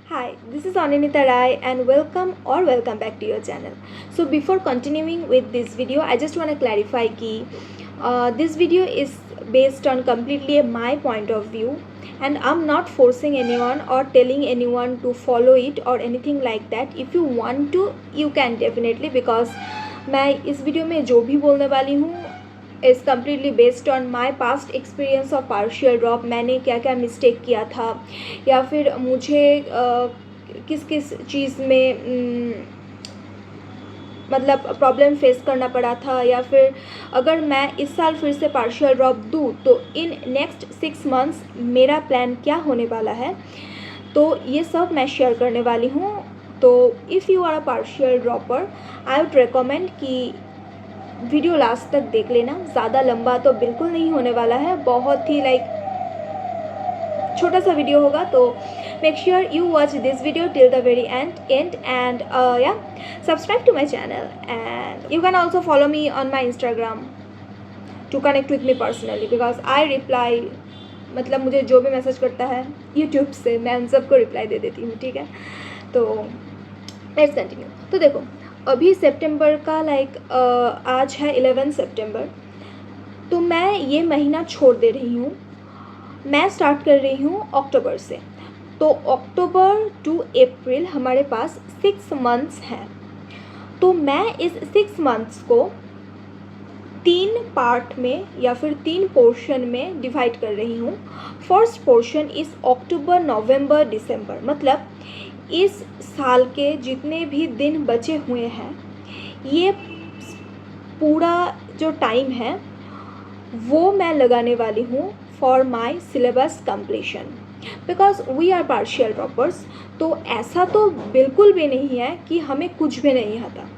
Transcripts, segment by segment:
Hi, this is Ananita Rai and welcome back to your channel. So before continuing with this video, I just want to clarify कि this video is based on completely my point of view and I'm not forcing anyone or telling anyone to follow it or anything like that. If you want to, you can definitely because मैं इस video में जो भी बोलने वाली हूँ is completely based on my past experience of partial drop. मैंने क्या क्या मिस्टेक किया था या फिर मुझे किस किस चीज़ में मतलब प्रॉब्लम फेस करना पड़ा था, या फिर अगर मैं इस साल फिर से पार्शियल ड्रॉप दूँ तो इन नेक्स्ट 6 मंथ्स मेरा प्लान क्या होने वाला है, तो ये सब मैं शेयर करने वाली हूँ। तो if you are a partial dropper I would recommend कि वीडियो लास्ट तक देख लेना। ज़्यादा लंबा तो बिल्कुल नहीं होने वाला है, बहुत ही छोटा सा वीडियो होगा। तो make sure you watch this video till the very end and या subscribe to my channel and you can also follow me on my Instagram to connect with me personally because I reply, मतलब मुझे जो भी message करता है YouTube से मैं उन सबको रिप्लाई दे देती हूँ, ठीक है। तो लेट्स कंटिन्यू। तो देखो अभी सितंबर का आज है 11 सितंबर, तो मैं ये महीना छोड़ दे रही हूँ। मैं स्टार्ट कर रही हूँ अक्टूबर से। तो अक्टूबर टू अप्रैल हमारे पास 6 मंथ्स हैं। तो मैं इस 6 मंथ्स को 3 पार्ट में या फिर 3 पोर्शन में डिवाइड कर रही हूँ। फर्स्ट पोर्शन इस अक्टूबर नवंबर दिसंबर, मतलब इस साल के जितने भी दिन बचे हुए हैं, ये पूरा जो टाइम है वो मैं लगाने वाली हूँ for my syllabus completion because we are partial droppers. तो ऐसा तो बिल्कुल भी नहीं है कि हमें कुछ भी नहीं आता।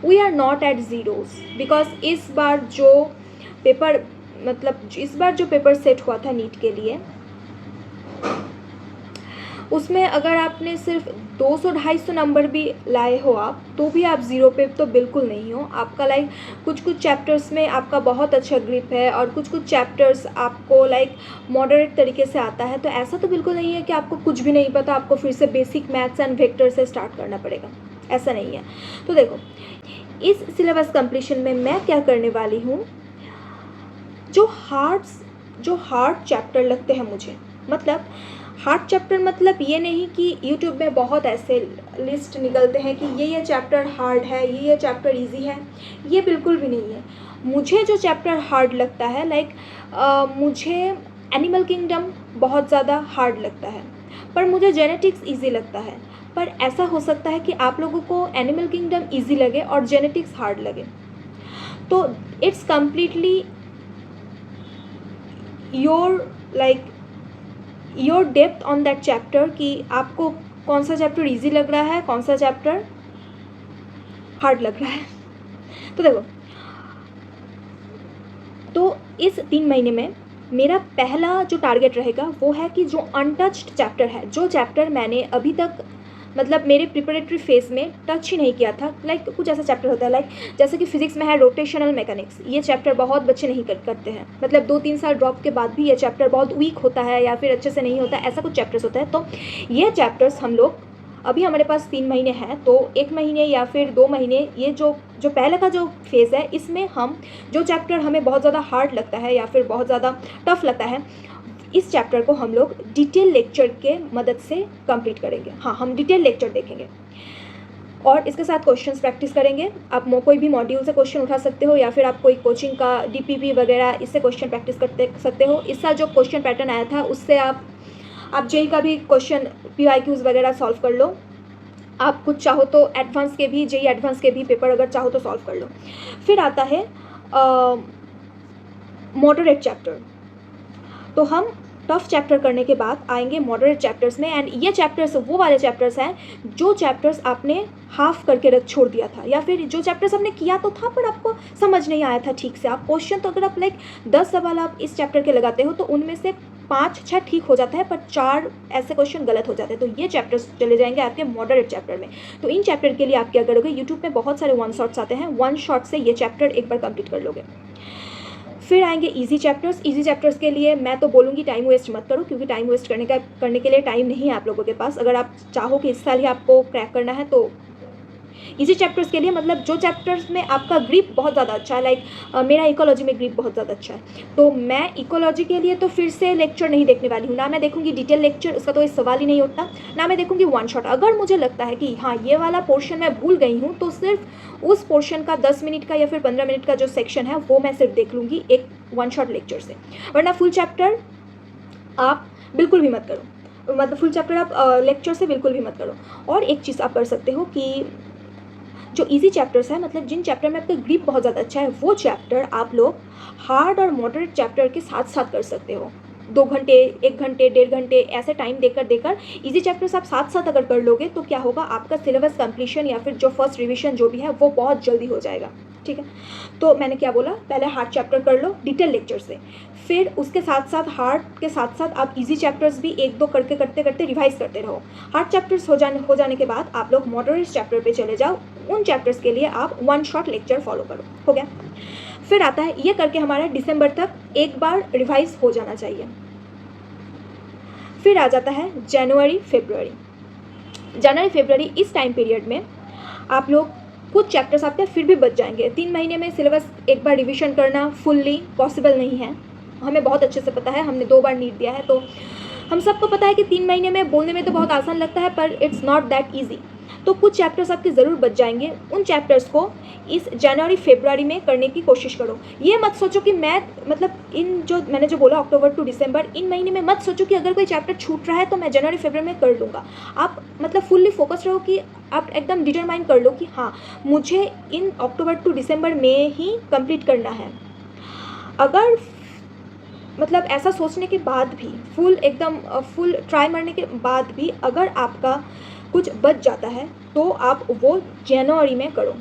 We are not at zeros because इस बार जो पेपर सेट हुआ था नीट के लिए, उसमें अगर आपने सिर्फ 200-250 नंबर भी लाए हो आप, तो भी आप ज़ीरो पे तो बिल्कुल नहीं हो। आपका कुछ चैप्टर्स में आपका बहुत अच्छा ग्रिप है और कुछ चैप्टर्स आपको मॉडरेट तरीके से आता है। तो ऐसा तो बिल्कुल नहीं है कि आपको कुछ भी नहीं पता, आपको फिर से बेसिक मैथ्स एंड वेक्टर से स्टार्ट करना पड़ेगा, ऐसा नहीं है। तो देखो इस सिलेबस कंप्लीशन में मैं क्या करने वाली हूँ, जो हार्ड चैप्टर लगते हैं मुझे, मतलब हार्ड चैप्टर मतलब ये नहीं कि यूट्यूब में बहुत ऐसे लिस्ट निकलते हैं कि ये चैप्टर हार्ड है, ये चैप्टर इजी है, ये बिल्कुल भी नहीं है। मुझे जो चैप्टर हार्ड लगता है मुझे एनिमल किंगडम बहुत ज़्यादा हार्ड लगता है, पर मुझे जेनेटिक्स इजी लगता है। पर ऐसा हो सकता है कि आप लोगों को एनिमल किंगडम इजी लगे और जेनेटिक्स हार्ड लगे। तो it's completely your depth on that chapter कि आपको कौन सा चैप्टर इजी लग रहा है, कौन सा चैप्टर हार्ड लग रहा है। तो देखो, तो इस 3 महीने में मेरा पहला जो टारगेट रहेगा वो है कि जो अनटच्ड चैप्टर है, जो चैप्टर मैंने अभी तक मतलब मेरे प्रिपरेटरी फेज में टच ही नहीं किया था, कुछ ऐसा चैप्टर होता है जैसे कि फिजिक्स में है रोटेशनल मैकेनिक्स। ये चैप्टर बहुत बच्चे नहीं करते हैं, मतलब 2-3 साल ड्रॉप के बाद भी ये चैप्टर बहुत वीक होता है या फिर अच्छे से नहीं होता, ऐसा कुछ चैप्टर्स होता है। तो ये चैप्टर्स हम लोग अभी हमारे पास 3 महीने हैं, तो 1 महीने या फिर 2 महीने ये जो पहले का जो फेज़ है, इसमें हम जो चैप्टर हमें बहुत ज़्यादा हार्ड लगता है या फिर बहुत ज़्यादा टफ लगता है, इस चैप्टर को हम लोग डिटेल लेक्चर के मदद से कंप्लीट करेंगे। हाँ, हम डिटेल लेक्चर देखेंगे और इसके साथ क्वेश्चंस प्रैक्टिस करेंगे। आप कोई भी मॉड्यूल से क्वेश्चन उठा सकते हो या फिर आप कोई कोचिंग का DPP वगैरह इससे क्वेश्चन प्रैक्टिस करते सकते हो। इस साल जो क्वेश्चन पैटर्न आया था उससे आप JEE का भी क्वेश्चन PYQs वगैरह सॉल्व कर लो। आप कुछ चाहो तो एडवांस के भी JEE एडवांस के भी पेपर अगर चाहो तो सॉल्व कर लो। फिर आता है मॉडरेट चैप्टर। तो हम टफ चैप्टर करने के बाद आएंगे मॉडरेट चैप्टर्स में, एंड ये चैप्टर्स वो वाले चैप्टर्स हैं जो चैप्टर्स आपने हाफ करके छोड़ दिया था, या फिर जो चैप्टर्स आपने किया तो था पर आपको समझ नहीं आया था ठीक से। आप क्वेश्चन तो अगर आप 10 सवाल आप इस चैप्टर के लगाते हो तो उनमें से 5-6 ठीक हो जाता है, पर 4 ऐसे क्वेश्चन गलत हो जाते हैं। तो ये चैप्टर्स चले जाएंगे आपके मॉडरेट चैप्टर में। तो इन चैप्टर के लिए आप क्या करोगे, यूट्यूब में बहुत सारे 1 शॉट्स आते हैं, 1 शॉट से ये चैप्टर एक बार कंप्लीट कर लोगे। फिर आएंगे इजी चैप्टर्स। इजी चैप्टर्स के लिए मैं तो बोलूँगी टाइम वेस्ट मत करो, क्योंकि टाइम वेस्ट करने के लिए टाइम नहीं है आप लोगों के पास। अगर आप चाहो कि इस साल ही आपको क्रैक करना है तो इजी चैप्टर्स के लिए, मतलब जो चैप्टर्स में आपका ग्रिप बहुत ज़्यादा अच्छा है, लाइक मेरा इकोलॉजी में ग्रिप बहुत ज़्यादा अच्छा है, तो मैं इकोलॉजी के लिए तो फिर से लेक्चर नहीं देखने वाली हूँ, ना मैं देखूँगी डिटेल लेक्चर, उसका तो कोई सवाल ही नहीं उठता, ना मैं देखूँगी वन शॉट। अगर मुझे लगता है कि हाँ ये वाला पोर्शन मैं भूल गई हूँ, तो सिर्फ उस पोर्शन का 10 मिनट का या फिर 15 मिनट का जो सेक्शन है वो मैं सिर्फ देख लूँगी एक वन शॉट लेक्चर से, वरना फुल चैप्टर आप बिल्कुल भी मत करो, मतलब फुल चैप्टर आप लेक्चर से बिल्कुल भी मत करो। और एक चीज़ आप कर सकते हो कि जो इजी चैप्टर्स है, मतलब जिन चैप्टर में आपका ग्रिप बहुत ज़्यादा अच्छा है, वो चैप्टर आप लोग हार्ड और मॉडरेट चैप्टर के साथ साथ कर सकते हो। 2 घंटे, 1 घंटे, 1.5 घंटे ऐसे टाइम देकर इजी चैप्टर्स आप साथ साथ अगर कर लोगे तो क्या होगा, आपका सिलेबस कंप्लीशन या फिर जो फर्स्ट रिविजन जो भी है वो बहुत जल्दी हो जाएगा। ठीक है, तो मैंने क्या बोला, पहले हार्ड चैप्टर कर लो डिटेल लेक्चर से, फिर उसके साथ साथ हार्ड के साथ साथ आप इजी चैप्टर्स भी 1-2 करते करते रिवाइज करते रहो। हार्ड चैप्टर्स हो जाने के बाद आप लोग मॉडरेट चैप्टर पे चले जाओ, उन चैप्टर्स के लिए आप वन शॉट लेक्चर फॉलो करो। हो गया। फिर आता है, ये करके हमारा दिसंबर तक एक बार रिवाइज हो जाना चाहिए। फिर आ जाता है जनवरी फरवरी। इस टाइम पीरियड में आप लोग कुछ चैप्टर्स आपके फिर भी बच जाएंगे। 3 महीने में सिलेबस एक बार रिवीजन करना फुल्ली पॉसिबल नहीं है, हमें बहुत अच्छे से पता है, हमने 2 बार नीट दिया है, तो हम सबको पता है कि 3 महीने में बोलने में तो बहुत आसान लगता है, पर इट्स नॉट दैट ईजी। तो कुछ चैप्टर्स आपके ज़रूर बच जाएंगे, उन चैप्टर्स को इस जनवरी फरवरी में करने की कोशिश करो। ये मत सोचो कि मैं, मतलब इन जो मैंने जो बोला अक्टूबर टू दिसंबर, इन महीने में मत सोचो कि अगर कोई चैप्टर छूट रहा है तो मैं जनवरी फरवरी में कर लूँगा। आप मतलब फुल्ली फोकस रहो कि आप एकदम डिटरमाइन कर लो कि हाँ मुझे इन अक्टूबर टू दिसंबर में ही कंप्लीट करना है। अगर मतलब ऐसा सोचने के बाद भी फुल ट्राई मारने के बाद भी अगर आपका कुछ बच जाता है तो आप वो जनवरी में करो।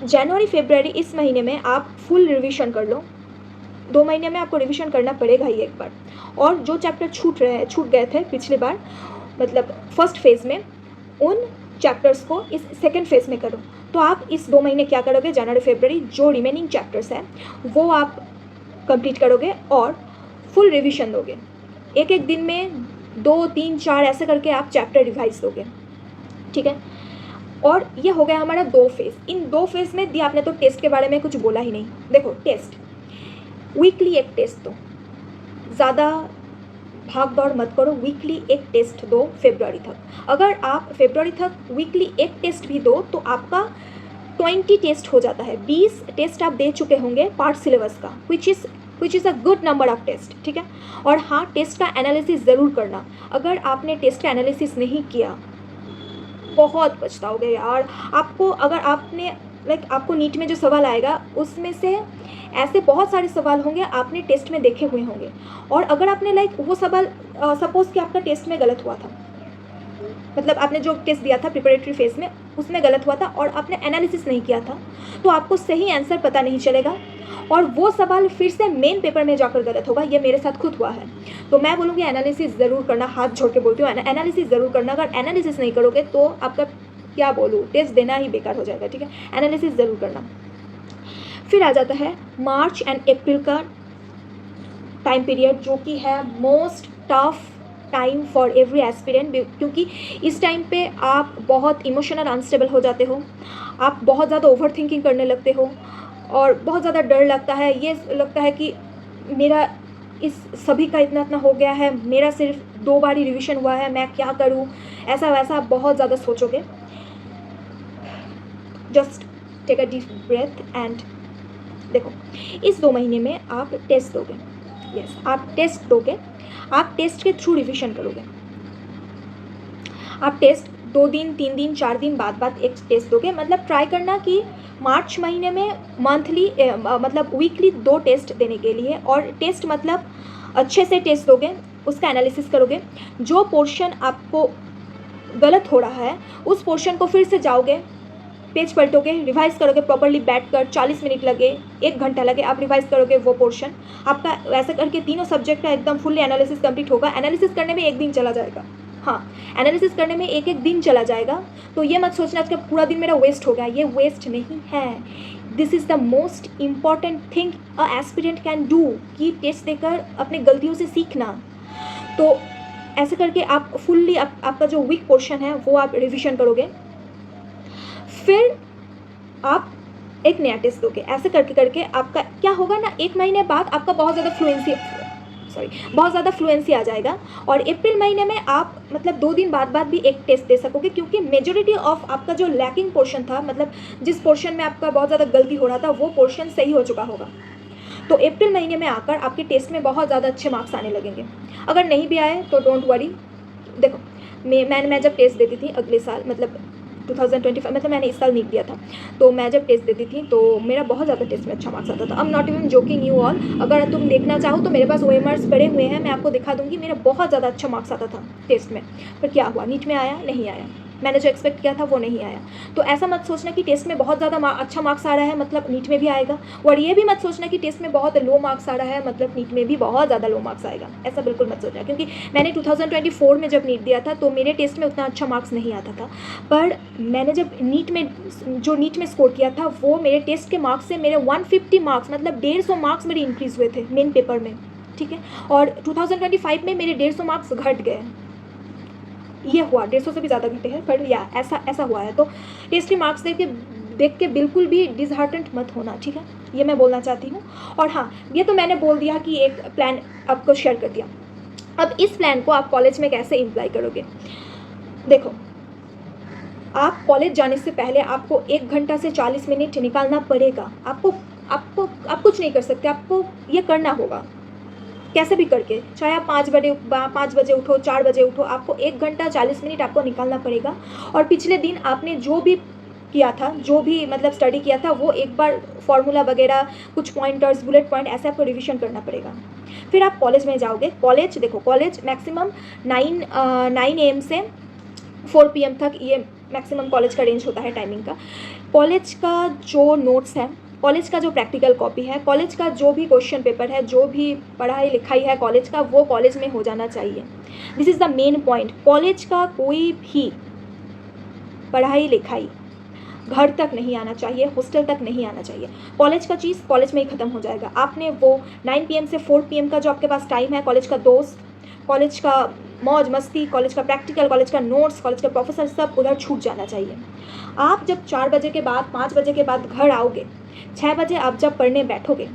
जनवरी फरवरी इस महीने में आप फुल रिवीजन कर लो। 2 महीने में आपको रिवीजन करना पड़ेगा ही एक बार। और जो चैप्टर छूट गए थे पिछली बार, मतलब फर्स्ट फेज़ में, उन चैप्टर्स को इस सेकेंड फेज़ में करो। तो आप इस 2 महीने क्या करोगे, जनवरी फरवरी जो रिमेनिंग चैप्टर्स हैं वो आप कंप्लीट करोगे और फुल रिवीजन दोगे। एक दिन में 2, 3, 4 ऐसे करके आप चैप्टर रिवाइज दोगे। ठीक है, और ये हो गया हमारा 2 फेज़। इन 2 फेज़ में दिया आपने तो टेस्ट के बारे में कुछ बोला ही नहीं। देखो टेस्ट, वीकली एक टेस्ट दो, ज़्यादा भाग दौड़ मत करो, वीकली एक टेस्ट दो फरवरी तक। अगर आप फरवरी तक वीकली एक टेस्ट भी दो तो आपका 20 टेस्ट हो जाता है। 20 टेस्ट आप दे चुके होंगे पार्ट सिलेबस का, which is a good number of test. ठीक है, और हाँ टेस्ट का एनालिसिस ज़रूर करना। अगर आपने टेस्ट का एनालिसिस नहीं किया बहुत पछताओगे यार। आपको अगर आपने आपको नीट में जो सवाल आएगा उसमें से ऐसे बहुत सारे सवाल होंगे आपने टेस्ट में देखे हुए होंगे, और अगर आपने वो सवाल सपोज़ कि आपका टेस्ट में गलत हुआ था, मतलब आपने जो टेस्ट दिया था प्रिपरेटरी फेज़ में उसमें गलत हुआ था और आपने एनालिसिस नहीं किया था, तो आपको सही आंसर पता नहीं चलेगा और वो सवाल फिर से मेन पेपर में जाकर गलत होगा। ये मेरे साथ खुद हुआ है। तो मैं बोलूँगी एनालिसिस ज़रूर करना, हाथ जोड़ के बोलती हूँ एनालिसिस ज़रूर करना। अगर एनालिसिस नहीं करोगे तो आपका क्या बोलूँ, टेस्ट देना ही बेकार हो जाएगा। ठीक है, एनालिसिस ज़रूर करना। फिर आ जाता है मार्च एंड अप्रैल का टाइम पीरियड, जो कि है most tough time for every aspirant, क्योंकि इस टाइम पे आप बहुत इमोशनल अनस्टेबल हो जाते हो, आप बहुत ज़्यादा ओवर थिंकिंग करने लगते हो और बहुत ज़्यादा डर लगता है। ये लगता है कि मेरा इस सभी का इतना हो गया है, मेरा सिर्फ 2 बार ही रिवीजन हुआ है, मैं क्या करूँ, ऐसा वैसा बहुत ज़्यादा सोचोगे। Just take a deep breath and देखो, इस 2 महीने में आप टेस्ट दोगे। यस, आप टेस्ट दोगे, आप टेस्ट के थ्रू रिवीजन करोगे। आप टेस्ट 2 दिन, 3 दिन, 4 दिन बाद एक टेस्ट दोगे। मतलब ट्राई करना कि मार्च महीने में मंथली मतलब वीकली 2 टेस्ट देने के लिए, और टेस्ट मतलब अच्छे से टेस्ट दोगे, उसका एनालिसिस करोगे। जो पोर्शन आपको गलत हो रहा है उस पोर्शन को फिर से जाओगे, पेज पलटोगे, रिवाइज करोगे प्रॉपर्ली बैठकर, 40 मिनट लगे, 1 घंटा लगे, आप रिवाइज करोगे वो पोर्शन। आपका वैसे करके तीनों सब्जेक्ट का एकदम फुल्ली एनालिसिस कंप्लीट होगा। एनालिसिस करने में 1 दिन चला जाएगा। हाँ, एनालिसिस करने में एक दिन चला जाएगा। तो ये मत सोचना कि पूरा दिन मेरा वेस्ट हो गया, ये वेस्ट नहीं है। This is the most important thing a aspirant can do, कि टेस्ट देकर अपने गलतियों से सीखना। तो ऐसे करके आप फुल्ली आपका जो वीक पोर्शन है वो आप रिविजन करोगे, फिर आप एक नया टेस्ट दोगे। ऐसे करके करके आपका क्या होगा ना, 1 महीने बाद आपका बहुत ज़्यादा फ्लुएंसी आ जाएगा, और अप्रैल महीने में आप मतलब 2 दिन बाद भी एक टेस्ट दे सकोगे, क्योंकि मेजॉरिटी ऑफ आपका जो लैकिंग पोर्शन था, मतलब जिस पोर्शन में आपका बहुत ज़्यादा गलती हो रहा था, वो पोर्शन सही हो चुका होगा। तो अप्रैल महीने में आकर आपके टेस्ट में बहुत ज़्यादा अच्छे मार्क्स आने लगेंगे। अगर नहीं भी आए तो डोंट वरी। देखो मैं जब टेस्ट देती थी अगले साल, मतलब 2025, मतलब मैंने इस साल नीट दिया था, तो मैं जब टेस्ट देती थी तो मेरा बहुत ज़्यादा टेस्ट में अच्छा मार्क्स आता था। I am not even joking you all, अगर तुम देखना चाहो तो मेरे पास OMRs पड़े हुए हैं, मैं आपको दिखा दूँगी। मेरा बहुत ज़्यादा अच्छा मार्क्स आता था टेस्ट में, पर क्या हुआ, नीट में आया नहीं आया, मैंने जो एक्सपेक्ट किया था वो नहीं आया। तो ऐसा मत सोचना कि टेस्ट में बहुत ज़्यादा अच्छा मार्क्स आ रहा है मतलब नीट में भी आएगा, और ये भी मत सोचना कि टेस्ट में बहुत लो मार्क्स आ रहा है मतलब नीट में भी बहुत ज़्यादा लो मार्क्स आएगा। ऐसा बिल्कुल मत सोचना, क्योंकि मैंने 2024 में जब नीट दिया था तो मेरे टेस्ट में उतना अच्छा मार्क्स नहीं आता था, पर मैंने जब नीट में स्कोर किया था, वो मेरे टेस्ट के मार्क्स से मेरे 150 मार्क्स, मतलब 150 मार्क्स मेरे इंक्रीज़ हुए थे मेन पेपर में, ठीक है। और 2025 में मेरे 150 मार्क्स घट गए, ये हुआ 150 से भी ज़्यादा घटे हैं, पर या ऐसा हुआ है। तो टेस्ट के मार्क्स देख के बिल्कुल भी डिसहार्टेंड मत होना, ठीक है, ये मैं बोलना चाहती हूँ। और हाँ, ये तो मैंने बोल दिया कि एक प्लान आपको शेयर कर दिया। अब इस प्लान को आप कॉलेज में कैसे इम्प्लाई करोगे। देखो, आप कॉलेज जाने से पहले आपको 1 घंटा से 40 मिनट निकालना पड़ेगा। आप कुछ नहीं कर सकते, आपको ये करना होगा कैसे भी करके, चाहे आप 5 बजे उठो, 4 बजे उठो, आपको 1 घंटा 40 मिनट आपको निकालना पड़ेगा। और पिछले दिन आपने जो भी किया था, जो भी मतलब स्टडी किया था, वो एक बार फॉर्मूला वगैरह, कुछ पॉइंटर्स, बुलेट पॉइंट, ऐसे आपको रिविजन करना पड़ेगा। फिर आप कॉलेज में जाओगे। कॉलेज देखो, कॉलेज मैक्सिमम 9 AM से 4 PM तक, ये मैक्सिमम कॉलेज का रेंज होता है टाइमिंग का। कॉलेज का जो नोट्स है, कॉलेज का जो प्रैक्टिकल कॉपी है, कॉलेज का जो भी क्वेश्चन पेपर है, जो भी पढ़ाई लिखाई है कॉलेज का, वो कॉलेज में हो जाना चाहिए। This is the main point. College का कोई भी पढ़ाई लिखाई घर तक नहीं आना चाहिए, हॉस्टल तक नहीं आना चाहिए। कॉलेज का चीज़ कॉलेज में ही ख़त्म हो जाएगा। आपने वो 9 PM से 4 PM का जो आपके पास टाइम है, कॉलेज का दोस्त, कॉलेज का मौज मस्ती, कॉलेज का प्रैक्टिकल, कॉलेज का नोट्स, कॉलेज का प्रोफेसर, सब उधर छूट जाना चाहिए। आप जब 4 बजे के बाद, 5 बजे के बाद घर आओगे, 6 बजे आप जब पढ़ने बैठोगे,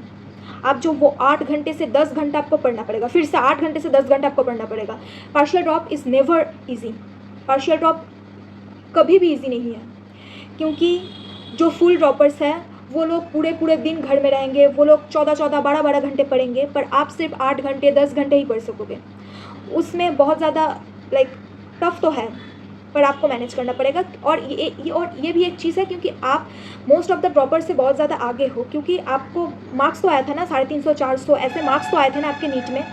आप जो वो 8 घंटे से 10 घंटा आपको पढ़ना पड़ेगा, फिर से 8 घंटे से 10 घंटा आपको पढ़ना पड़ेगा। Partial drop is never easy. Partial drop कभी भी ईजी नहीं है, क्योंकि जो फुल ड्रॉपर्स हैं वो लोग पूरे दिन घर में रहेंगे, वो लोग 14-14, 12-12 घंटे पढ़ेंगे, पर आप सिर्फ 8 घंटे, 10 घंटे ही पढ़ सकोगे। उसमें बहुत ज़्यादा टफ तो है, पर आपको मैनेज करना पड़ेगा। और ये भी एक चीज़ है, क्योंकि आप मोस्ट ऑफ द ड्रॉपर से बहुत ज़्यादा आगे हो, क्योंकि आपको मार्क्स तो आया था ना 350, 400 ऐसे मार्क्स तो आए थे ना आपके नीट में,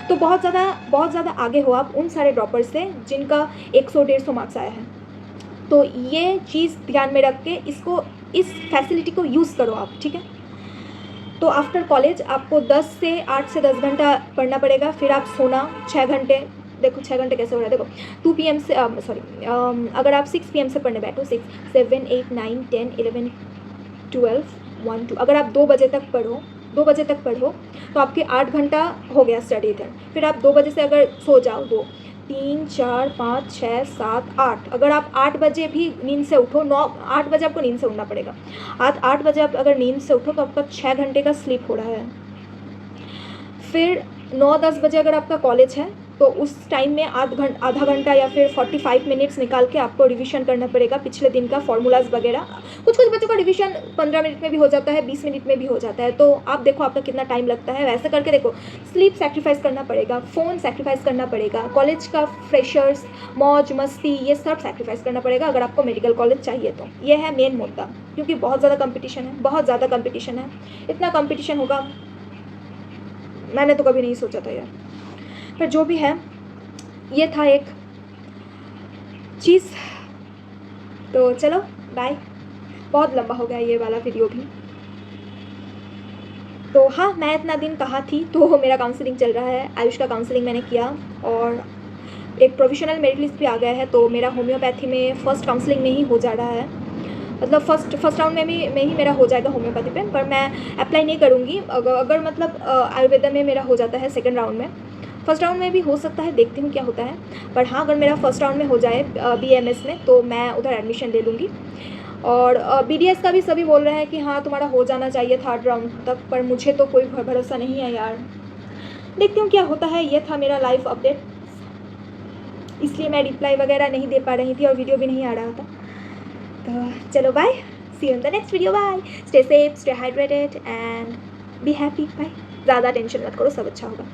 तो बहुत ज़्यादा आगे हो आप उन सारे ड्रॉपर से जिनका 100-150 मार्क्स आया है। तो ये चीज़ ध्यान में रख के इस फैसिलिटी को यूज़ करो आप, ठीक है। तो आफ्टर कॉलेज आपको 8 से 10 घंटा पढ़ना पड़ेगा। फिर आप सोना 6 घंटे। देखो 6 घंटे कैसे हो रहा है, देखो 2 PM से अगर आप 6 PM से पढ़ने बैठो, 6, 7, 8, 9, 10, 11, 12, 1, 2, अगर आप 2 बजे तक पढ़ो तो आपके 8 घंटा हो गया स्टडी इधर। फिर आप 2 बजे से अगर सो जाओ, 2, 3, 4, 5, 6, 7, 8, अगर आप 8 बजे भी नींद से उठो, 8 बजे आपको नींद से उठना पड़ेगा। 8 बजे आप अगर नींद से उठो तो आपका 6 घंटे का स्लीप हो रहा है। फिर 9-10 बजे अगर आपका कॉलेज है तो उस टाइम में आधा घंटा या फिर 45 मिनट्स निकाल के आपको रिवीजन करना पड़ेगा पिछले दिन का फॉर्मूलाज वगैरह। कुछ बच्चों का रिवीजन 15 मिनट में भी हो जाता है, 20 मिनट में भी हो जाता है, तो आप देखो आपका कितना टाइम लगता है। वैसे करके देखो, स्लीप सेक्रीफाइस करना पड़ेगा, फ़ोन सेक्रीफाइस करना पड़ेगा, कॉलेज का फ्रेशर्स, मौज मस्ती, ये सब सेक्रीफाइस करना पड़ेगा अगर आपको मेडिकल कॉलेज चाहिए तो। ये है मेन मुद्दा, क्योंकि बहुत ज़्यादा कंपटीशन है, इतना कंपटीशन होगा मैंने तो कभी नहीं सोचा था यार। पर जो भी है, ये था एक चीज़। तो चलो बाय, बहुत लंबा हो गया ये वाला वीडियो भी। तो हाँ, मैं इतना दिन कहाँ थी, तो मेरा काउंसलिंग चल रहा है, आयुष का काउंसलिंग मैंने किया और एक प्रोविजनल मेरिट लिस्ट भी आ गया है, तो मेरा होम्योपैथी में फ़र्स्ट काउंसलिंग में ही हो जा रहा है। मतलब फर्स्ट राउंड में ही मेरा हो जाएगा होम्योपैथी पे, पर मैं अप्लाई नहीं करूँगी। अगर मतलब आयुर्वेदा में मेरा हो जाता है सेकेंड राउंड में, फर्स्ट राउंड में भी हो सकता है, देखती हूँ क्या होता है। पर हाँ, अगर मेरा फर्स्ट राउंड में हो जाए BAMS में, तो मैं उधर एडमिशन ले लूँगी। और BDS का भी सभी बोल रहे हैं कि हाँ तुम्हारा हो जाना चाहिए थर्ड राउंड तक, पर मुझे तो कोई भरोसा नहीं है यार। देखती हूँ क्या होता है। ये था मेरा लाइफ अपडेट, इसलिए मैं रिप्लाई वगैरह नहीं दे पा रही थी और वीडियो भी नहीं आ रहा था। तो चलो bye, see you in the next video, bye, stay safe, stay hydrated and be happy, bye. ज़्यादा टेंशन मत करो, सब अच्छा होगा।